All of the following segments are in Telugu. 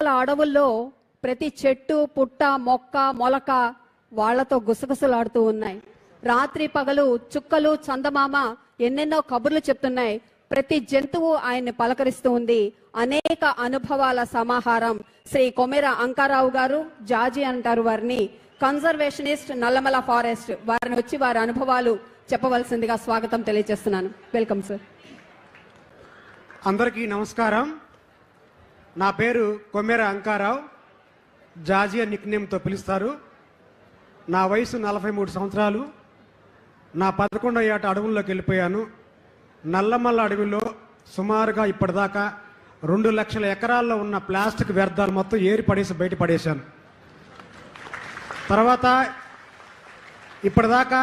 నల్లమల అడవుల్లో ప్రతి చెట్టు పుట్ట మొక్క మొలక వాళ్లతో గుసగుసలాడుతూ ఉన్నాయి. రాత్రి పగలు చుక్కలు చందమామ ఎన్నెన్నో కబుర్లు చెప్తున్నాయి. ప్రతి జంతువు ఆయన్ని పలకరిస్తూ ఉంది. అనేక అనుభవాల సమాహారం శ్రీ కొమెర అంకారావు గారు, జాజీ అంటారు వారిని, కన్జర్వేషనిస్ట్ నల్లమల ఫారెస్ట్. వారిని వచ్చి వారి అనుభవాలు చెప్పవలసిందిగా స్వాగతం తెలియజేస్తున్నాను. Welcome sir. అందరికీ నమస్కారం. నా పేరు కొమెర అంకారావు, జాజీ అని నిక్నేమ్తో పిలుస్తారు. నా వయసు 43 సంవత్సరాలు. నా 11వ ఏట అడవుల్లోకి వెళ్ళిపోయాను. నల్లమల్ల అడవిలో సుమారుగా ఇప్పటిదాకా 2 లక్షల ఎకరాల్లో ఉన్న ప్లాస్టిక్ వ్యర్థాలు మొత్తం ఏరి పడేసి బయట పడేశాను. తర్వాత ఇప్పటిదాకా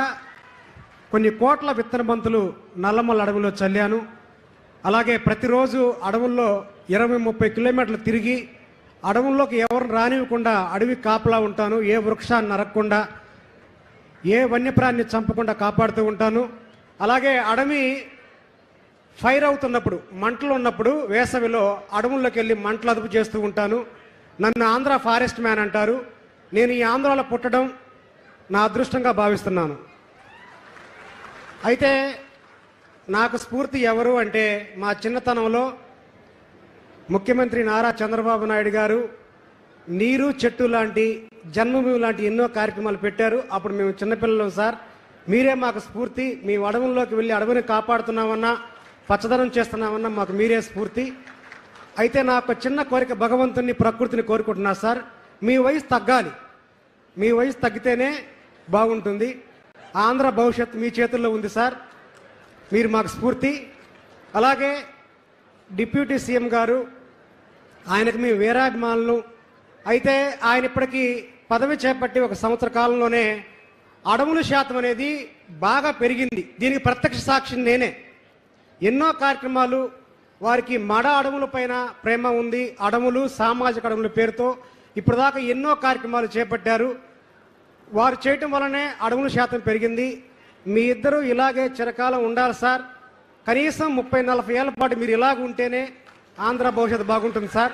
కొన్ని కోట్ల విత్తన బంతులు నల్లమల్ల అడవిలో చల్లాను. అలాగే ప్రతిరోజు అడవుల్లో 20-30 కిలోమీటర్లు తిరిగి అడవుల్లోకి ఎవరిని రానివ్వకుండా అడవి కాపలా ఉంటాను. ఏ వృక్షాన్ని నరకకుండా, ఏ వన్యప్రాణిని చంపకుండా కాపాడుతూ ఉంటాను. అలాగే అడవి ఫైర్ అవుతున్నప్పుడు, మంటలు ఉన్నప్పుడు వేసవిలో అడవుల్లోకి వెళ్ళి మంటలు అదుపు చేస్తూ ఉంటాను. నన్ను ఆంధ్ర ఫారెస్ట్ మ్యాన్ అంటారు. నేను ఈ ఆంధ్రాలో పుట్టడం నా అదృష్టంగా భావిస్తున్నాను. అయితే నాకు స్ఫూర్తి ఎవరు అంటే, మా చిన్నతనంలో ముఖ్యమంత్రి నారా చంద్రబాబు నాయుడు గారు నీరు చెట్టు లాంటి, జన్మభూమి లాంటి ఎన్నో కార్యక్రమాలు పెట్టారు. అప్పుడు మేము చిన్నపిల్లలు సార్. మీరే మాకు స్ఫూర్తి. మీ అడవుల్లోకి వెళ్ళి అడవిని కాపాడుతున్నామన్నా, పచ్చదనం చేస్తున్నామన్నా మాకు మీరే స్ఫూర్తి. అయితే నాకు చిన్న కోరిక, భగవంతుని ప్రకృతిని కోరుకుంటున్నా సార్. మీ వయసు తగ్గాలి. మీ వయసు తగ్గితేనే బాగుంటుంది. ఆంధ్ర భవిష్యత్తు మీ చేతుల్లో ఉంది సార్. మీరు మాకు స్ఫూర్తి. అలాగే డిప్యూటీ సీఎం గారు, ఆయనకు మేము వీరాభిమానులు. అయితే ఆయన ఇప్పటికీ పదవి చేపట్టి 1 సంవత్సర కాలంలోనే అడవుల శాతం అనేది బాగా పెరిగింది. దీనికి ప్రత్యక్ష సాక్షి నేనే. ఎన్నో కార్యక్రమాలు, వారికి మడ అడవుల పైన ప్రేమ ఉంది. అడవులు, సామాజిక అడవుల పేరుతో ఇప్పటిదాకా ఎన్నో కార్యక్రమాలు చేపట్టారు. వారు చేయటం వల్లనే అడవుల శాతం పెరిగింది. మీ ఇద్దరు ఇలాగే చిరకాలం ఉండాలి సార్. కనీసం 30-40 ఏళ్ల పాటు మీరు ఇలాగ ఉంటేనే ఆంధ్ర భవిష్యత్తు బాగుంటుంది సార్.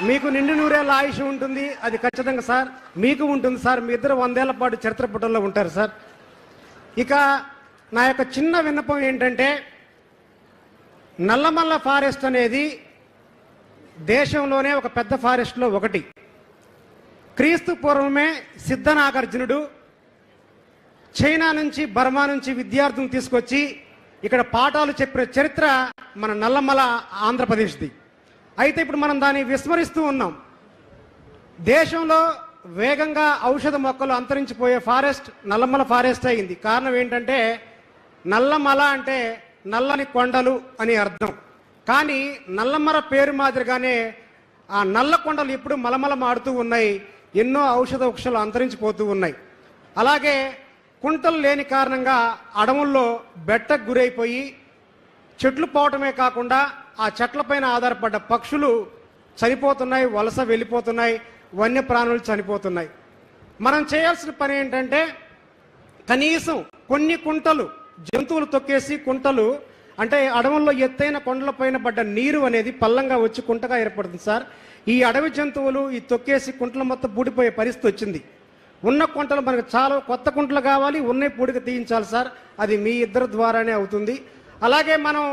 మీకు నిండు 100 ఏళ్ళ ఆయుష్ ఉంటుంది, అది ఖచ్చితంగా సార్. మీకు ఉంటుంది సార్. మీ ఇద్దరు 100 ఏళ్ల పాటు చరిత్ర పుటల్లో ఉంటారు సార్. ఇక నా యొక్క చిన్న విన్నపం ఏంటంటే, నల్లమల్ల ఫారెస్ట్ అనేది దేశంలోనే ఒక పెద్ద ఫారెస్ట్లో ఒకటి. క్రీస్తు పూర్వమే సిద్ధనాగార్జునుడు చైనా నుంచి, బర్మా నుంచి విద్యార్థులను తీసుకొచ్చి ఇక్కడ పాఠాలు చెప్పిన చరిత్ర మన నల్లమల ఆంధ్రప్రదేశ్ది. అయితే ఇప్పుడు మనం దాన్ని విస్మరిస్తూ ఉన్నాం. దేశంలో వేగంగా ఔషధ మొక్కలు అంతరించిపోయే ఫారెస్ట్ నల్లమల ఫారెస్ట్ అయింది. కారణం ఏంటంటే, నల్లమల అంటే నల్లని కొండలు అని అర్థం. కానీ నల్లమల పేరు మాదిరిగానే ఆ నల్ల కొండలు ఇప్పుడు మలమల మాడుతూ ఉన్నాయి. ఎన్నో ఔషధ వృక్షాలు అంతరించిపోతూ ఉన్నాయి. అలాగే కుంటలు లేని కారణంగా అడవుల్లో బెట్టకు గురైపోయి చెట్లు పోవటమే కాకుండా ఆ చెట్లపైన ఆధారపడ్డ పక్షులు చనిపోతున్నాయి, వలస వెళ్ళిపోతున్నాయి, వన్యప్రాణులు చనిపోతున్నాయి. మనం చేయాల్సిన పని ఏంటంటే, కనీసం కొన్ని కుంటలు, జంతువులు తొక్కేసి కుంటలు అంటే అడవుల్లో ఎత్తైన కొండలపైన పడ్డ నీరు అనేది పల్లంగా వచ్చి కుంటగా ఏర్పడుతుంది సార్. ఈ అడవి జంతువులు ఈ తొక్కేసి కుంటలు మొత్తం పూడిపోయే పరిస్థితి వచ్చింది. ఉన్న కుంటలు మనకు చాలా కొత్త కుంటలు కావాలి, ఉన్న పూడిక తీయించాలి సార్. అది మీ ఇద్దరి ద్వారానే అవుతుంది. అలాగే మనం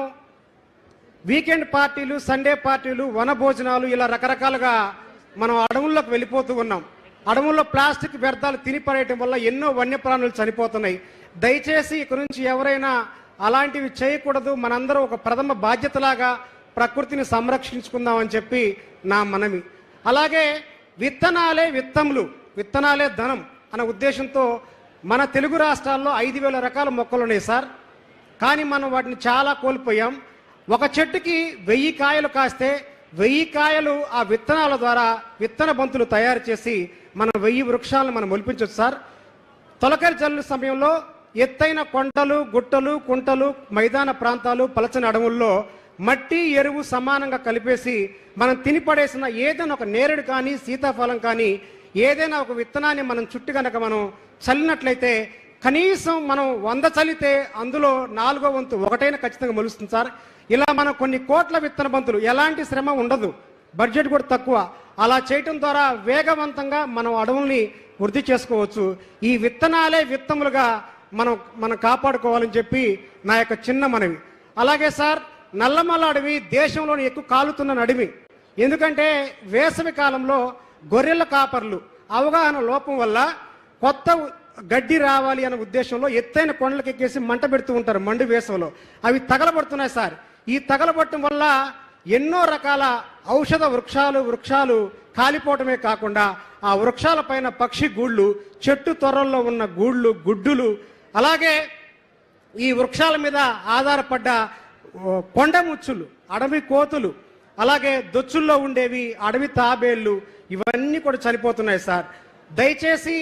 వీకెండ్ పార్టీలు, సండే పార్టీలు, వన భోజనాలు ఇలా రకరకాలుగా మనం అడవుల్లోకి వెళ్ళిపోతూ ఉన్నాం. అడవుల్లో ప్లాస్టిక్ వ్యర్థాలు తిని పడేయటం వల్ల ఎన్నో వన్యప్రాణులు చనిపోతున్నాయి. దయచేసి ఇక నుంచి ఎవరైనా అలాంటివి చేయకూడదు. మనందరూ ఒక ప్రథమ బాధ్యతలాగా ప్రకృతిని సంరక్షించుకుందామని చెప్పి నా మనవి. అలాగే విత్తనాలే విత్తములు, విత్తనాలే ధనం అనే ఉద్దేశంతో మన తెలుగు రాష్ట్రాల్లో 5,000 రకాల మొక్కలు ఉన్నాయి సార్. కానీ మనం వాటిని చాలా కోల్పోయాం. ఒక చెట్టుకి 1000 కాయలు కాస్తే 1000 కాయలు ఆ విత్తనాల ద్వారా విత్తన బంతులు తయారు చేసి మనం 1000 వృక్షాలను మనం మొలిపించవచ్చు సార్. తొలకరి జల్లు సమయంలో ఎత్తైన కొండలు, గుట్టలు, కుంటలు, మైదాన ప్రాంతాలు, పలచని అడవుల్లో మట్టి, ఎరువు సమానంగా కలిపేసి మనం తినిపడేసిన ఏదైనా ఒక నేరేడు కానీ, సీతాఫలం కానీ, ఏదైనా ఒక విత్తనాన్ని మనం చుట్టూ కనుక మనం చల్లినట్లయితే కనీసం మనం 100 చల్లితే అందులో 4వ వంతు ఒకటైనా ఖచ్చితంగా మొలుస్తుంది సార్. ఇలా మనం కొన్ని కోట్ల విత్తన బంతులు, ఎలాంటి శ్రమ ఉండదు, బడ్జెట్ కూడా తక్కువ. అలా చేయటం ద్వారా వేగవంతంగా మనం అడవుల్ని వృద్ధి చేసుకోవచ్చు. ఈ విత్తనాలే విత్తములుగా మనం కాపాడుకోవాలని చెప్పి నా యొక్క చిన్న మనవి. అలాగే సార్, నల్లమల్ల అడవి దేశంలోని ఎక్కువ కాలుతున్న అడవి. ఎందుకంటే వేసవి కాలంలో గొర్రెల కాపర్లు అవగాహన లోపం వల్ల కొత్త గడ్డి రావాలి అనే ఉద్దేశంలో ఎత్తైన కొండలకు ఎక్కేసి మంట పెడుతూ ఉంటారు మండు వేసవిలో. అవి తగలబడుతున్నాయి సార్. ఈ తగలబట్టడం వల్ల ఎన్నో రకాల ఔషధ వృక్షాలు కాలిపోవటమే కాకుండా ఆ వృక్షాల పైన పక్షి గూళ్ళు, చెట్టు తొర్రల్లో ఉన్న గుడ్డులు, అలాగే ఈ వృక్షాల మీద ఆధారపడ్డ కొండ ముచ్చులు, అడవి కోతులు, అలాగే దొచ్చుల్లో ఉండేవి అడవి తాబేళ్లు, ఇవన్నీ కూడా చనిపోతున్నాయి సార్. దయచేసి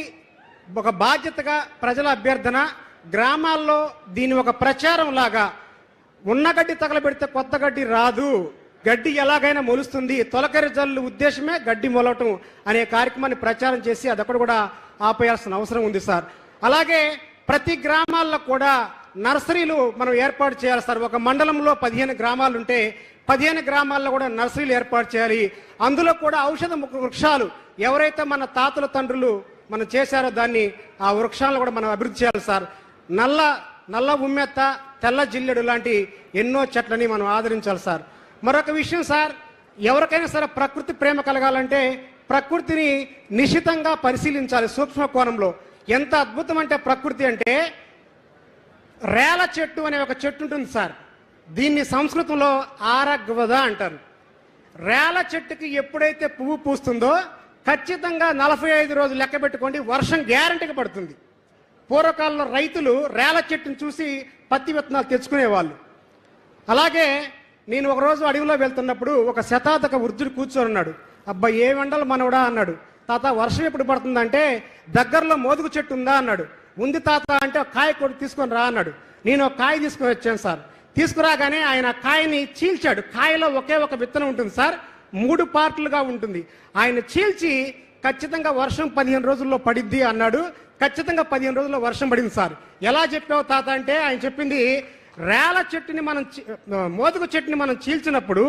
ఒక బాధ్యతగా ప్రజల అభ్యర్థన, గ్రామాల్లో దీని ఒక ప్రచారం లాగా, ఉన్న గడ్డి తగలబెడితే కొత్త గడ్డి రాదు, గడ్డి ఎలాగైనా మొలుస్తుంది, తొలకరి జల్లు ఉద్దేశమే గడ్డి మొలవటం అనే కార్యక్రమాన్ని ప్రచారం చేసి అదొకటి కూడా ఆపేయాల్సిన అవసరం ఉంది సార్. అలాగే ప్రతి గ్రామాల్లో కూడా నర్సరీలు మనం ఏర్పాటు చేయాలి సార్. ఒక మండలంలో 15 గ్రామాలు ఉంటే 15 గ్రామాల్లో కూడా నర్సరీలు ఏర్పాటు చేయాలి. అందులో కూడా ఔషధ వృక్షాలు ఎవరైతే మన తాతల తండ్రులు మనం చేశారో దాన్ని ఆ వృక్షాలను కూడా మనం అభివృద్ధి చేయాలి సార్. నల్ల ఉమ్మెత్త, తెల్ల జిల్లెడు లాంటి ఎన్నో చెట్లని మనం ఆదరించాలి సార్. మరొక విషయం సార్, ఎవరికైనా సరే ప్రకృతి ప్రేమ కలగాలంటే ప్రకృతిని నిశితంగా పరిశీలించాలి సూక్ష్మ కోణంలో. ఎంత అద్భుతం అంటే ప్రకృతి అంటే, రేల చెట్టు అనే ఒక చెట్టు ఉంటుంది సార్. దీన్ని సంస్కృతంలో ఆరగ్వద అంటారు. రేల చెట్టుకి ఎప్పుడైతే పువ్వు పూస్తుందో ఖచ్చితంగా 45 రోజులు లెక్క పెట్టుకోండి, వర్షం గ్యారంటీగా పడుతుంది. పూర్వకాలంలో రైతులు రేల చెట్టును చూసి పత్తి విత్తనాలు తెచ్చుకునేవాళ్ళు. అలాగే నేను ఒకరోజు అడవిలో వెళ్తున్నప్పుడు ఒక శతాధిక వృద్ధుడు కూర్చొని ఉన్నాడు. అబ్బాయి ఏ వండలు మనవడా అన్నాడు. తాత వర్షం ఎప్పుడు పడుతుందంటే దగ్గరలో మోదుగు చెట్టు ఉందా అన్నాడు. ఉంది తాత అంటే కాయ కొట్టి తీసుకొని రా అన్నాడు. నేను ఒక కాయ తీసుకొని వచ్చాను సార్. తీసుకురాగానే ఆయన కాయని చీల్చాడు. కాయలో ఒకే ఒక విత్తనం ఉంటుంది సార్, 3 పార్ట్లుగా ఉంటుంది. ఆయన చీల్చి ఖచ్చితంగా వర్షం 15 రోజుల్లో పడిద్ది అన్నాడు. ఖచ్చితంగా 15 రోజుల్లో వర్షం పడింది సార్. ఎలా చెప్పావు తాత అంటే ఆయన చెప్పింది, రేల చెట్టుని మోదుగు చెట్టుని మనం చీల్చినప్పుడు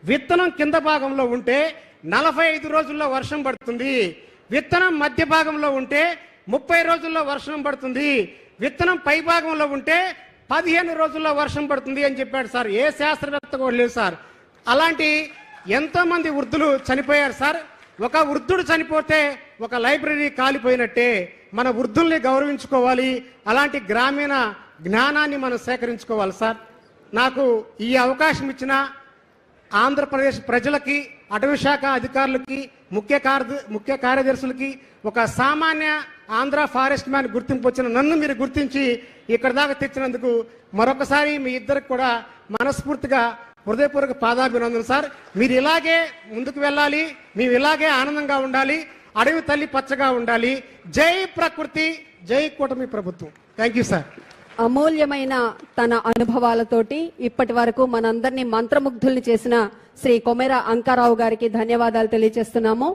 విత్తనం కింద భాగంలో ఉంటే 45 రోజుల్లో వర్షం పడుతుంది, విత్తనం మధ్య భాగంలో ఉంటే 30 రోజుల్లో వర్షం పడుతుంది, విత్తనం పై భాగంలో ఉంటే 15 రోజుల్లో వర్షం పడుతుంది అని చెప్పాడు సార్. ఏ శాస్త్రవేత్త కూడా లేదు సార్. అలాంటి ఎంతో మంది వృద్ధులు చనిపోయారు సార్. ఒక వృద్ధుడు చనిపోతే ఒక లైబ్రరీ కాలిపోయినట్టే. మన వృద్ధుల్ని గౌరవించుకోవాలి, అలాంటి గ్రామీణ జ్ఞానాన్ని మనం సేకరించుకోవాలి సార్. నాకు ఈ అవకాశం ఇచ్చిన ఆంధ్రప్రదేశ్ ప్రజలకి, అటవీ శాఖ అధికారులకి, ముఖ్య కార్యదర్శులకి, ఒక సామాన్య ఆంధ్ర ఫారెస్ట్ మ్యాన్ గుర్తింపు వచ్చిన నన్ను మీరు గుర్తించి ఇక్కడ దాకా తెచ్చినందుకు మరొకసారి మీ ఇద్దరికి కూడా మనస్ఫూర్తిగా హృదయపూర్వక పాదాభినందనలు సార్. మీరు ఇలాగే ముందుకు వెళ్ళాలి, మేము ఇలాగే ఆనందంగా ఉండాలి, అడవి తల్లి పచ్చగా ఉండాలి. జై ప్రకృతి, జై కూటమి ప్రభుత్వం. Thank you sir. అమూల్యమైన తన అనుభవాలతోటి ఇప్పటి వరకు మనందరినీ మంత్రముగ్ధుల్ని చేసిన శ్రీ కొమెర అంకారావు గారికి ధన్యవాదాలు తెలియజేస్తున్నాము.